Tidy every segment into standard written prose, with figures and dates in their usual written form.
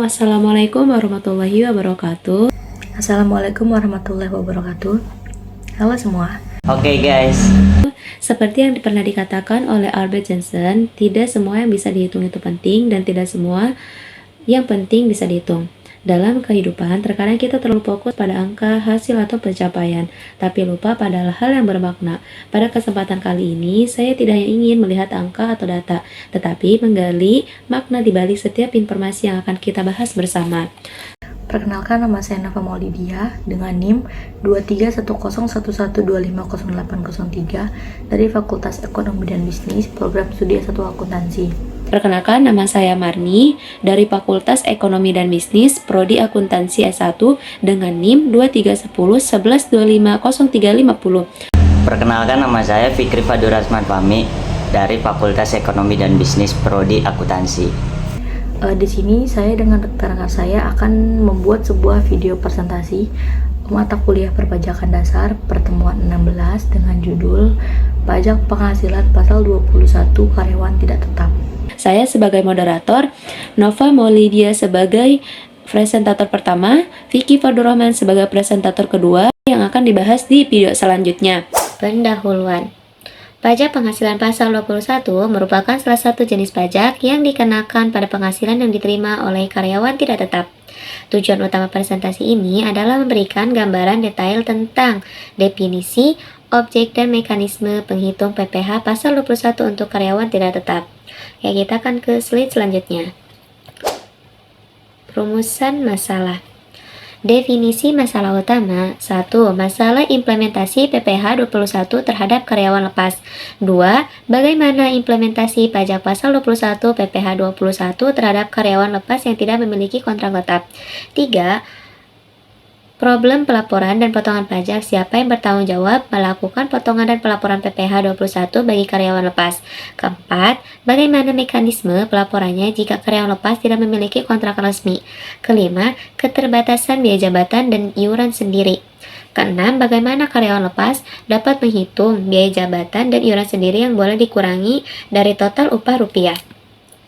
Halo, Assalamualaikum warahmatullahi wabarakatuh. Assalamualaikum warahmatullahi wabarakatuh. Halo semua. Oke guys, Seperti yang pernah dikatakan oleh Albert Jensen, tidak semua yang bisa dihitung itu penting dan tidak semua yang penting bisa dihitung. Dalam kehidupan, terkadang kita terlalu fokus pada angka, hasil, atau pencapaian, tapi lupa pada hal yang bermakna. Pada kesempatan kali ini, saya tidak hanya ingin melihat angka atau data, tetapi menggali makna di balik setiap informasi yang akan kita bahas bersama. Perkenalkan, nama saya Nafa Maulidia dengan NIM 231011250803 dari Fakultas Ekonomi dan Bisnis, Program Studi S1 Akuntansi. Perkenalkan, nama saya Marni dari Fakultas Ekonomi dan Bisnis, Prodi Akuntansi S1 dengan NIM 231011250350. perkenalkan nama saya Fikri Fadur Asman Fahmi dari Fakultas Ekonomi dan Bisnis Prodi Akuntansi. Di sini saya dengan rekan-rekan saya akan membuat sebuah video presentasi mata kuliah perpajakan dasar pertemuan 16 dengan judul Pajak Penghasilan Pasal 21 Karyawan Tidak Tetap. Saya sebagai moderator, Nova Maulidia sebagai presentator pertama, Vicky Fadurrahman sebagai presentator kedua yang akan dibahas di video selanjutnya. Pendahuluan. Pajak penghasilan pasal 21 merupakan salah satu jenis pajak yang dikenakan pada penghasilan yang diterima oleh karyawan tidak tetap. Tujuan utama presentasi ini adalah memberikan gambaran detail tentang definisi, objek, dan mekanisme penghitung PPh pasal 21 untuk karyawan tidak tetap. Ya, kita akan ke slide selanjutnya. Rumusan masalah. Definisi masalah utama. 1. Masalah implementasi PPh 21 terhadap karyawan lepas. 2. Bagaimana implementasi pajak pasal 21 PPh 21 terhadap karyawan lepas yang tidak memiliki kontrak tetap. 3. Problem pelaporan dan potongan pajak. Siapa yang bertanggung jawab melakukan potongan dan pelaporan PPh 21 bagi karyawan lepas. Keempat, bagaimana mekanisme pelaporannya jika karyawan lepas tidak memiliki kontrak resmi. Kelima, keterbatasan biaya jabatan dan iuran sendiri. Keenam, bagaimana karyawan lepas dapat menghitung biaya jabatan dan iuran sendiri yang boleh dikurangi dari total upah rupiah.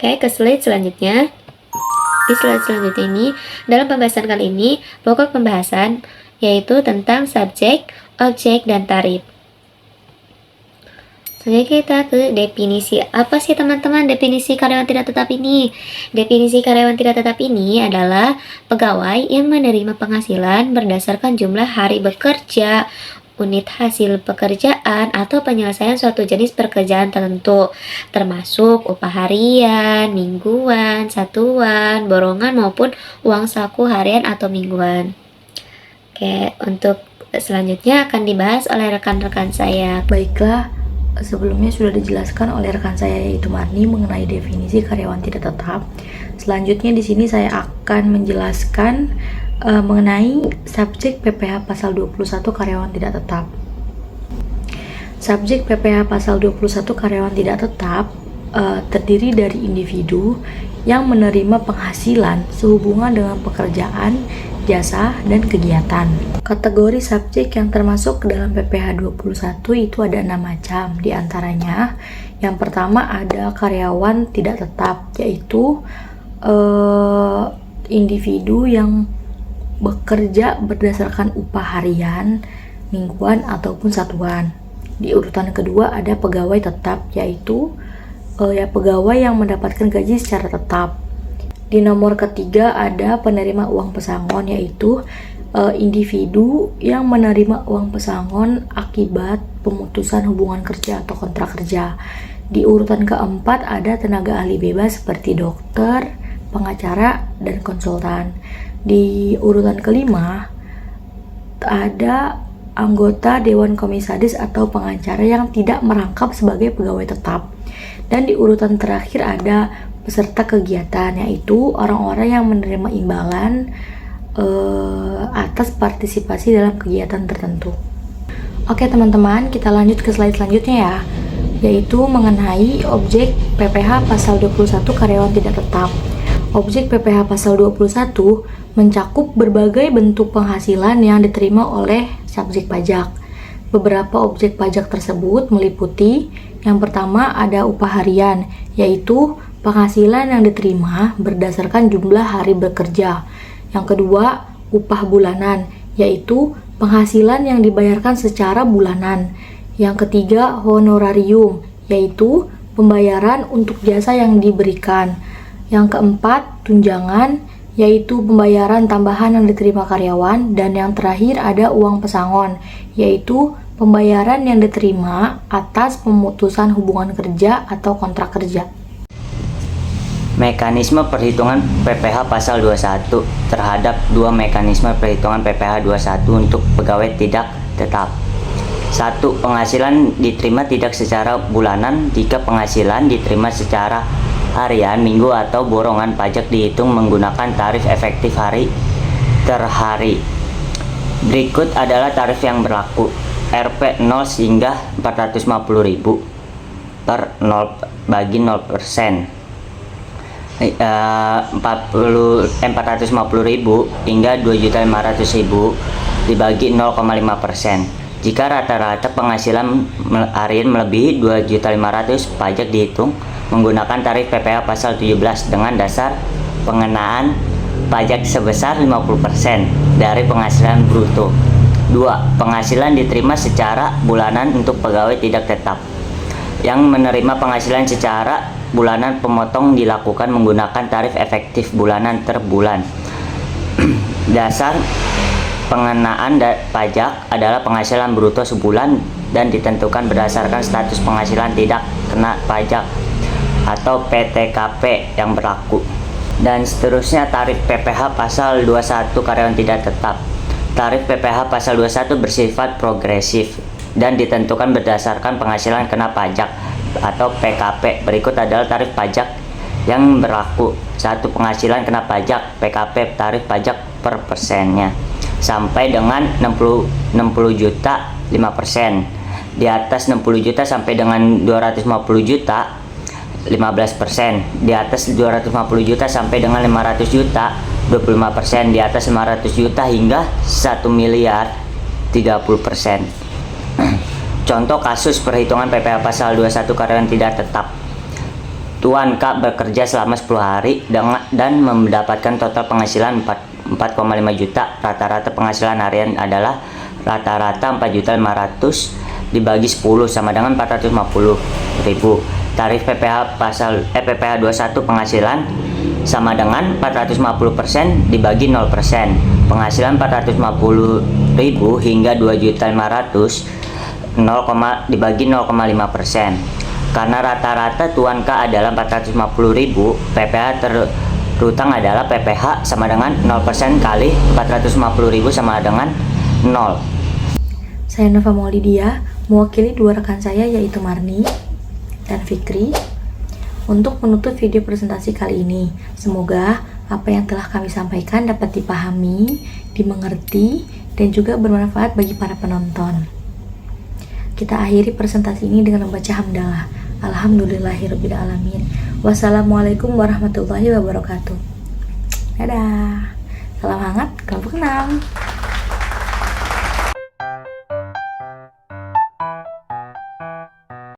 Oke, ke slide selanjutnya. Di slide selanjutnya ini, dalam pembahasan kali ini, pokok pembahasan yaitu tentang subjek, objek, dan tarif. Selanjutnya kita ke definisi. Apa sih teman-teman definisi karyawan tidak tetap ini? Definisi karyawan tidak tetap ini adalah pegawai yang menerima penghasilan berdasarkan jumlah hari bekerja, unit hasil pekerjaan, atau penyelesaian suatu jenis pekerjaan tertentu, termasuk upah harian, mingguan, satuan, borongan, maupun uang saku harian atau mingguan. Oke, untuk selanjutnya akan dibahas oleh rekan-rekan saya. Baiklah, sebelumnya sudah dijelaskan oleh rekan saya yaitu Marni mengenai definisi karyawan tidak tetap. Selanjutnya di sini saya akan menjelaskan mengenai subjek PPh pasal 21 karyawan tidak tetap. Subjek PPh pasal 21 karyawan tidak tetap terdiri dari individu yang menerima penghasilan sehubungan dengan pekerjaan, jasa, dan kegiatan. Kategori subjek yang termasuk dalam PPh 21 itu ada 6 macam. Di antaranya, yang pertama ada karyawan tidak tetap, yaitu individu yang bekerja berdasarkan upah harian, mingguan, ataupun satuan. Di urutan kedua ada pegawai tetap, yaitu pegawai yang mendapatkan gaji secara tetap. Di nomor ketiga ada penerima uang pesangon, yaitu individu yang menerima uang pesangon akibat pemutusan hubungan kerja atau kontrak kerja. Di urutan keempat ada tenaga ahli bebas seperti dokter, pengacara, dan konsultan. Di urutan kelima ada anggota Dewan Komisaris atau pengacara yang tidak merangkap sebagai pegawai tetap. Dan di urutan terakhir ada peserta kegiatan, yaitu orang-orang yang menerima imbalan atas partisipasi dalam kegiatan tertentu. Oke teman-teman, kita lanjut ke slide selanjutnya ya, yaitu mengenai objek PPh pasal 21 karyawan tidak tetap. Objek PPh pasal 21 mencakup berbagai bentuk penghasilan yang diterima oleh subjek pajak. Beberapa objek pajak tersebut meliputi yang pertama ada upah harian, yaitu penghasilan yang diterima berdasarkan jumlah hari bekerja. Yang kedua, upah bulanan, yaitu penghasilan yang dibayarkan secara bulanan. Yang ketiga, honorarium, yaitu pembayaran untuk jasa yang diberikan. Yang keempat, tunjangan, yaitu pembayaran tambahan yang diterima karyawan. Dan yang terakhir ada uang pesangon, yaitu pembayaran yang diterima atas pemutusan hubungan kerja atau kontrak kerja. Mekanisme perhitungan PPh pasal 21 terhadap dua mekanisme perhitungan PPh 21 untuk pegawai tidak tetap. 1. Penghasilan diterima tidak secara bulanan jika penghasilan diterima secara harian, minggu, atau borongan pajak dihitung menggunakan tarif efektif hari per hari. Berikut adalah tarif yang berlaku. Rp 0 hingga 450.000 per 0 bagi 0%. 450.000 hingga 2.500.000 dibagi 0,5%. Jika rata-rata penghasilan harian melebihi 2.500.000, pajak dihitung menggunakan tarif PPh pasal 17 dengan dasar pengenaan pajak sebesar 50% dari penghasilan bruto. 2. Penghasilan diterima secara bulanan untuk pegawai tidak tetap yang menerima penghasilan secara bulanan, pemotong dilakukan menggunakan tarif efektif bulanan per bulan. Dasar pengenaan pajak adalah penghasilan bruto sebulan dan ditentukan berdasarkan status penghasilan tidak kena pajak atau PTKP yang berlaku. Dan seterusnya tarif PPh pasal 21 karyawan tidak tetap. Tarif PPh pasal 21 bersifat progresif dan ditentukan berdasarkan penghasilan kena pajak atau PKP. Berikut adalah tarif pajak yang berlaku. 1. Penghasilan kena pajak PKP, tarif pajak per persennya sampai dengan 60 juta 5%. Di atas 60 juta sampai dengan 250 juta 15%. Di atas 250 juta sampai dengan 500 juta 25%. Di atas 500 juta hingga 1 miliar 30%. Contoh kasus perhitungan PPh pasal 21 karyawan tidak tetap. Tuan K bekerja selama 10 hari dan mendapatkan total penghasilan 4,5 juta. Rata-rata penghasilan harian adalah rata-rata 4.500.000 dibagi 10 sama dengan 450.000. Tarif PPh pasal PPh 21 penghasilan sama dengan 450% dibagi 0%. Penghasilan 450.000 hingga 2.500.000 dibagi 0,5%. Karena rata-rata Tuan K adalah 450.000, PPh terutang adalah PPh sama dengan 0% kali 450.000 sama dengan 0. Saya Nova Maulidia, mewakili dua rekan saya yaitu Marni dan Fikri untuk menutup video presentasi kali ini. Semoga apa yang telah kami sampaikan dapat dipahami, dimengerti, dan juga bermanfaat bagi para penonton. Kita akhiri presentasi ini dengan membaca hamdalah. Alhamdulillahirrabbilalamin. Wassalamualaikum warahmatullahi wabarakatuh. Dadah. Salam hangat, kamu kenal.